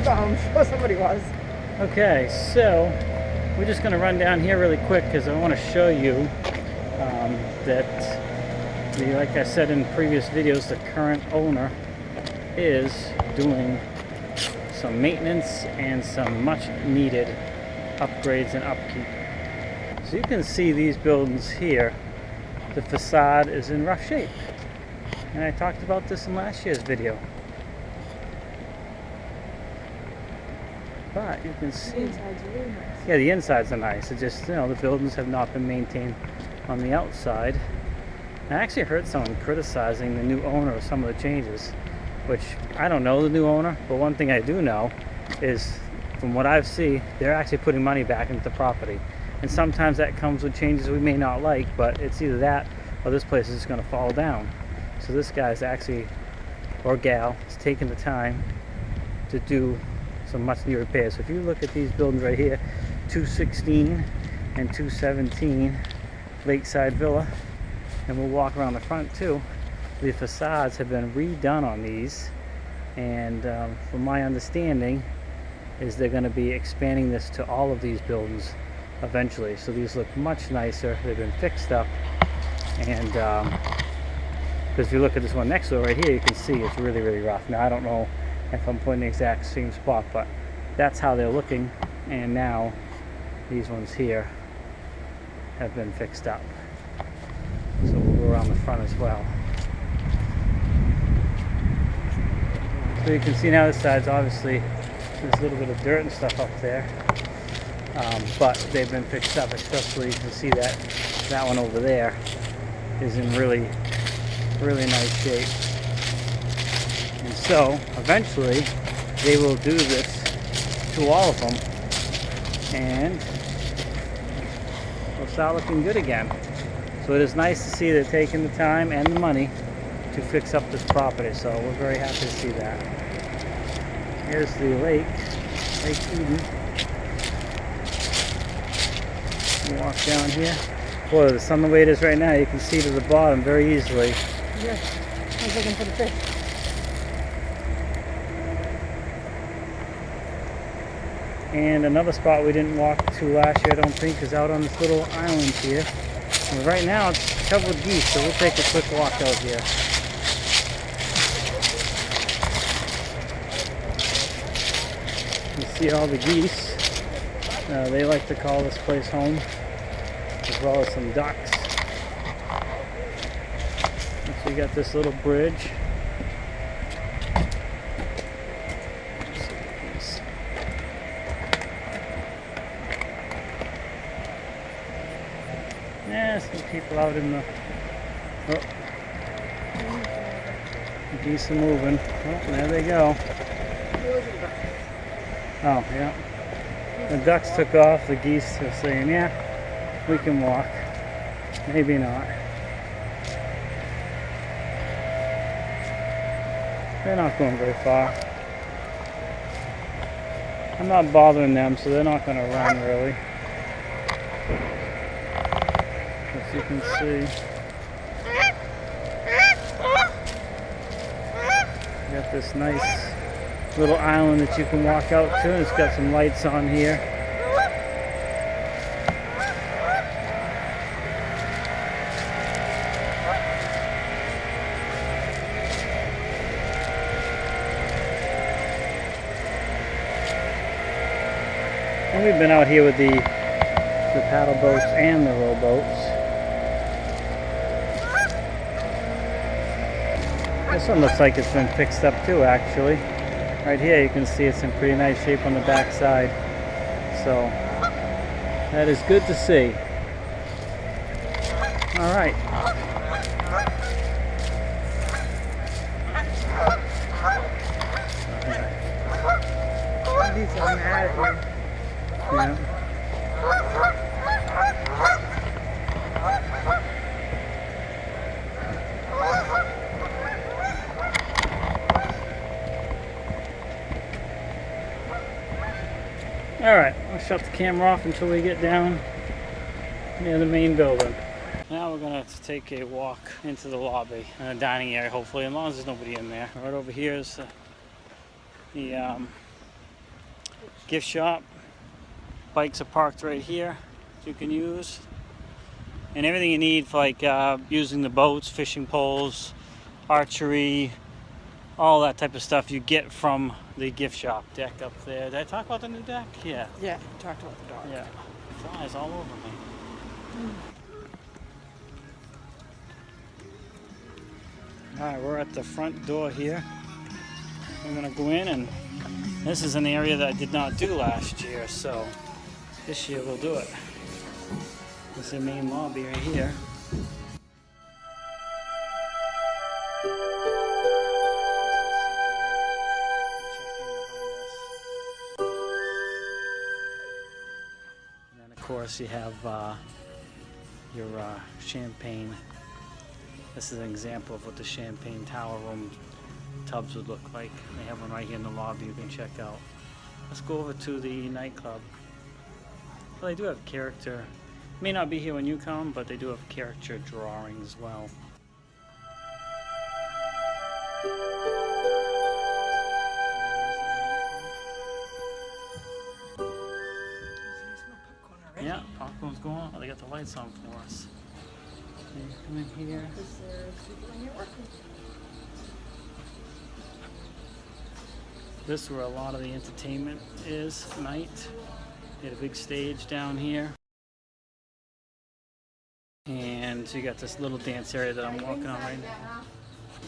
saw him. I'm sure somebody was. Okay, so we're just going to run down here really quick because I want to show you that, like I said in previous videos, the current owner is doing some maintenance and some much needed upgrades and upkeep. So you can see these buildings here, the facade is in rough shape. And I talked about this in last year's video. But you can see, The insides are really nice. yeah, the insides are nice. It just, the buildings have not been maintained on the outside. I actually heard someone criticizing the new owner of some of the changes, which I don't know the new owner, but one thing I do know is, from what I've seen, they're actually putting money back into the property. And sometimes that comes with changes we may not like, but it's either that or this place is just going to fall down. So this guy's actually, or gal, is taking the time to do some much needed repairs. So if you look at these buildings right here, 216 and 217 Lakeside Villa, and we'll walk around the front too, the facades have been redone on these, and from my understanding is they're going to be expanding this to all of these buildings eventually. So these look much nicer. They've been fixed up, and because if you look at this one next door right here, you can see it's really, really rough. Now I don't know if I'm putting the exact same spot, but that's how they're looking. And now these ones here have been fixed up. So we'll go around the front as well. So you can see now this side's obviously there's a little bit of dirt and stuff up there, but they've been fixed up. Especially you can see that one over there is in really, really nice shape. And so eventually they will do this to all of them, and we'll start looking good again. So it is nice to see they're taking the time and the money to fix up this property. So we're very happy to see that. Here's the Lake Eden. You walk down here. Boy, the sun the way it is right now, you can see to the bottom very easily. Yes. I was looking for the fish. And another spot we didn't walk to last year, I don't think, is out on this little island here. And right now it's covered with geese, so we'll take a quick walk out here. You see all the geese. They like to call this place home, as well as some ducks. So you got this little bridge. Yeah, some people out in the... Oh. The geese are moving. Oh, there they go. Oh, yeah. The ducks took off. The geese are saying, yeah, we can walk. Maybe not. They're not going very far. I'm not bothering them, so they're not going to run really. As you can see, you got this nice little island that you can walk out to, and it's got some lights on here. And we've been out here with the paddle boats and the rowboats. This one looks like it's been fixed up too, actually. Right here you can see it's in pretty nice shape on the back side. So that is good to see. All right. These are mad at me. Yeah. Alright, I'll shut the camera off until we get down near the main building. Now we're going to take a walk into the lobby and the dining area, hopefully, as long as there's nobody in there. Right over here is the gift shop. Bikes are parked right here you can use. And everything you need for like using the boats, fishing poles, archery, all that type of stuff you get from the gift shop. Deck up there. Did I talk about the new deck? Yeah. Yeah, you talked about the dog. Yeah. Flies all over me. Alright, we're at the front door here. I'm gonna go in, and this is an area that I did not do last year, so this year we'll do it. This is the main lobby right here. And then of course you have your champagne. This is an example of what the champagne tower room tubs would look like. They have one right here in the lobby you can check out. Let's go over to the nightclub. Well, they do have character. May not be here when you come, but they do have character drawings as well. Yeah, popcorn's going on. Oh, they got the lights on for us. Okay, come in here. This is where a lot of the entertainment is at night. They had a big stage down here. And so you got this little dance area that I'm walking on right now.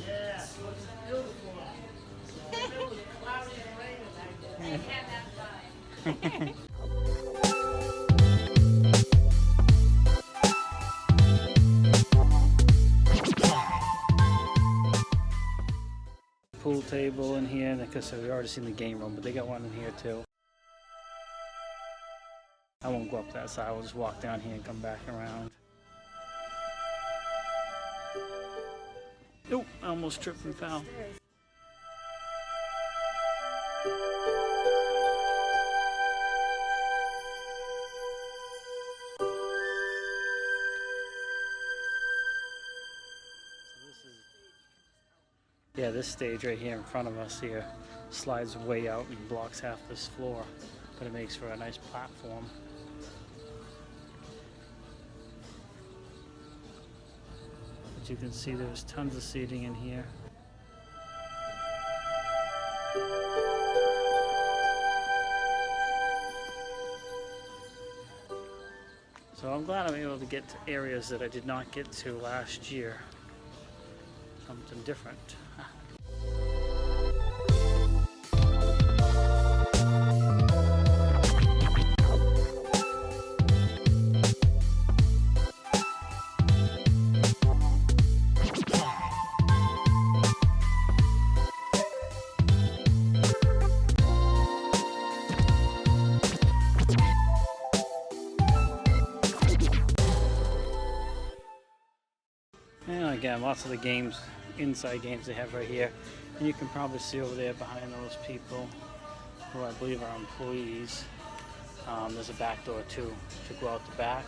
Yeah, so it's beautiful. Pool table in here, because we've already seen the game room, but they got one in here too. I won't go up that side, I'll just walk down here and come back around. Oh, I almost tripped and fell. Yeah, this stage right here in front of us here slides way out and blocks half this floor, but it makes for a nice platform. But you can see there's tons of seating in here. So I'm glad I'm able to get to areas that I did not get to last year. Something different. And again, lots of the games, inside games they have right here. And you can probably see over there behind those people who I believe are employees. There's a back door too to go out the back.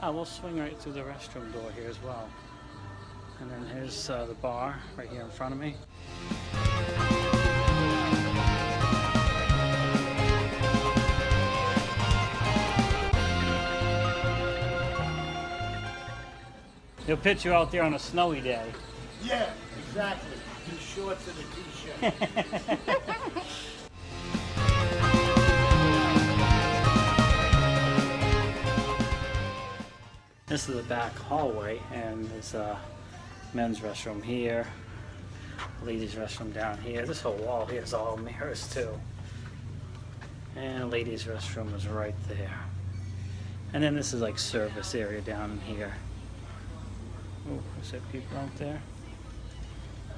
We'll swing right through the restroom door here as well. And then here's the bar right here in front of me. He'll pitch you out there on a snowy day. Yeah, exactly. In shorts and a t-shirt. This is the back hallway, and there's a men's restroom here, ladies' restroom down here. This whole wall here is all mirrors too. And ladies' restroom is right there. And then this is like service area down in here. Oh, is there people out there? I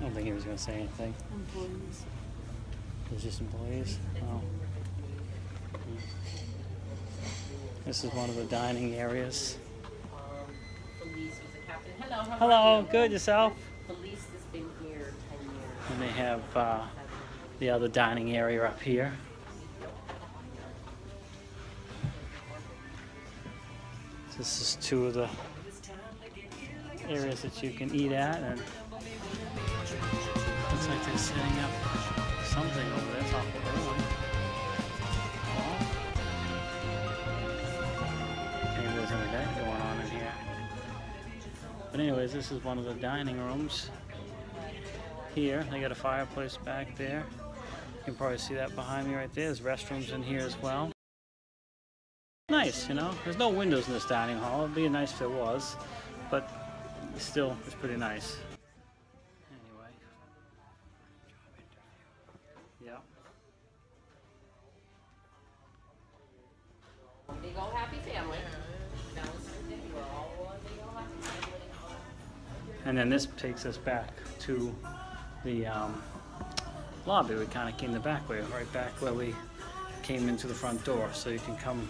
don't think he was going to say anything. Employees. It's just employees? Oh. This is one of the dining areas. Felice was the captain. Hello, how Hello, are you? good, yourself? Felice has been here 10 years. And they have the other dining area up here. This is two of the areas that you can eat at, and looks like they're setting up something over there. It's awful early. But anyways, this is one of the dining rooms. Here, they got a fireplace back there. You can probably see that behind me right there. There's restrooms in here as well. Nice, you know. There's no windows in this dining hall. It'd be nice if it was, but still, it's pretty nice. Anyway. Yeah. Big old happy family. Valentine's Day, we're all one big old happy family. And then this takes us back to the lobby. We kind of came the back way, right back where we came into the front door. So you can come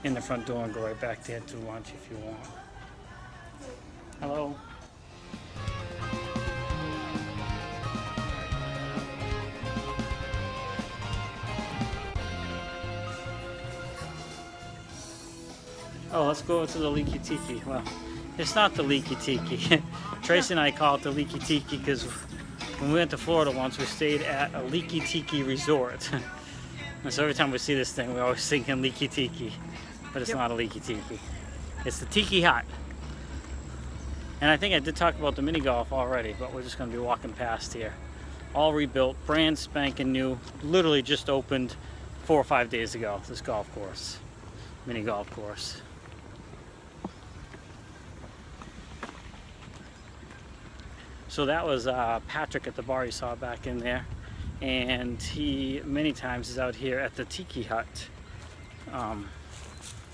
in the front door and go right back there to lunch if you want. Hello. Oh, let's go to the Leaky Tiki. Well, it's not the Leaky Tiki. Tracy and I call it the Leaky Tiki because when we went to Florida once, we stayed at a Leaky Tiki resort. And so every time we see this thing, we always thinking Leaky Tiki. But it's not a Leaky Tiki. It's the Tiki Hut. And I think I did talk about the mini golf already, but we're just going to be walking past here. All rebuilt, brand spanking new, literally just opened 4 or 5 days ago, this golf course, mini golf course. So that was Patrick at the bar you saw back in there, and he many times is out here at the Tiki Hut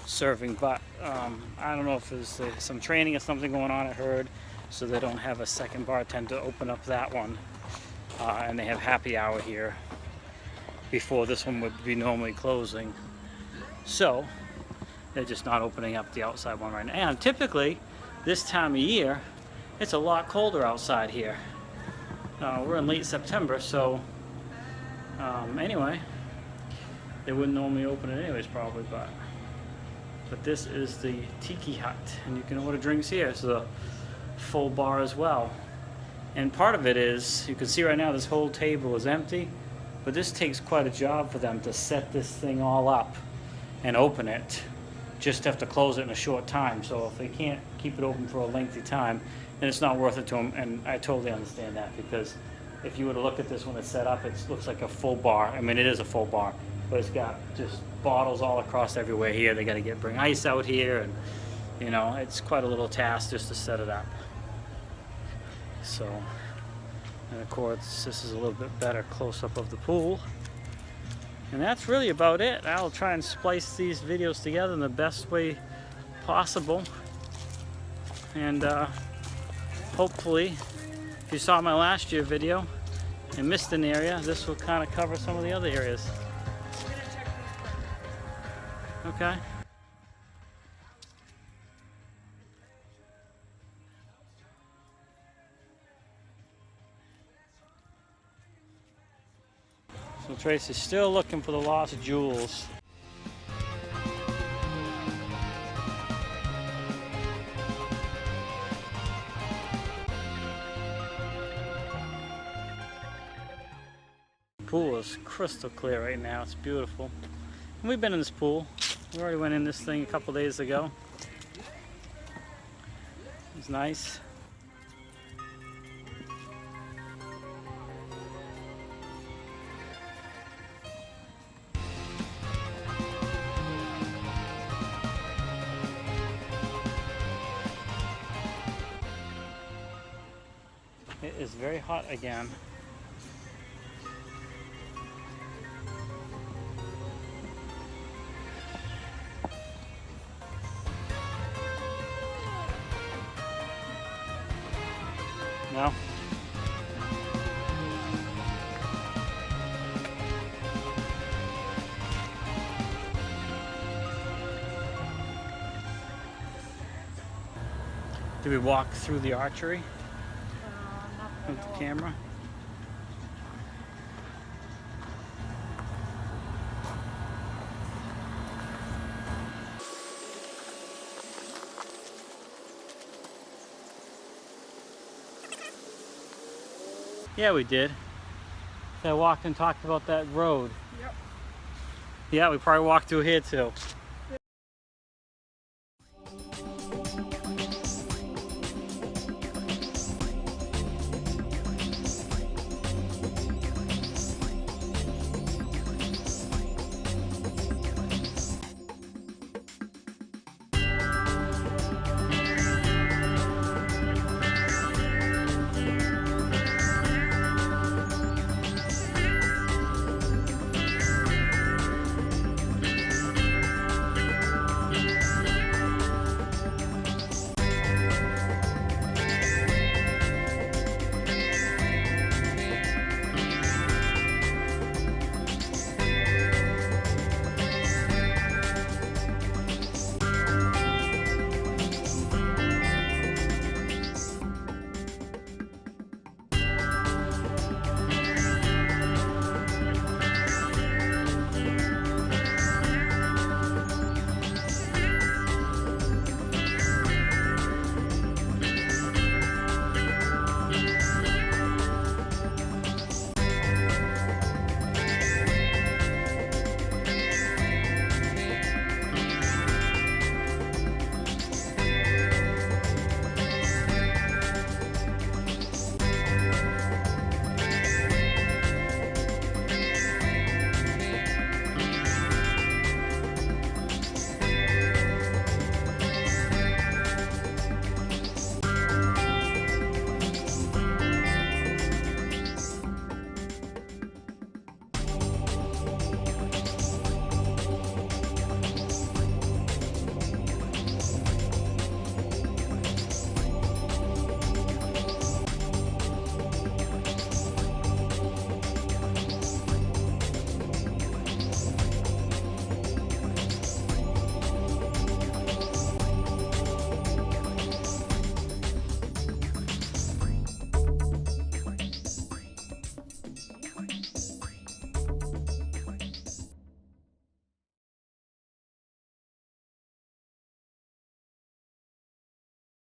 serving, but I don't know if there's some training or something going on, I heard, so they don't have a second bartender to open up that one, and they have happy hour here before this one would be normally closing, so they're just not opening up the outside one right now. And typically this time of year it's a lot colder outside here. We're in late September, so anyway, they wouldn't normally open it anyways probably, but this is the Tiki Hut, and you can order drinks here. It's a full bar as well. And part of it is, you can see right now this whole table is empty, but this takes quite a job for them to set this thing all up and open it. Just have to close it in a short time, so if they can't keep it open for a lengthy time, then it's not worth it to them, and I totally understand that, because if you were to look at this when it's set up, it looks like a full bar. I mean, it is a full bar, but it's got just bottles all across everywhere here. They got to bring ice out here, and you know, it's quite a little task just to set it up. So, and of course, this is a little bit better close-up of the pool. And that's really about it. I'll try and splice these videos together in the best way possible. And hopefully, if you saw my last year video and missed an area, this will kind of cover some of the other areas. Okay. So Tracy's still looking for the lost jewels. The pool is crystal clear right now. It's beautiful. And we've been in this pool. We already went in this thing a couple days ago. It's nice. It is very hot again. No? Did we walk through the archery with the camera? Yeah, we did. So I walked and talked about that road. Yep. Yeah, we probably walked through here too.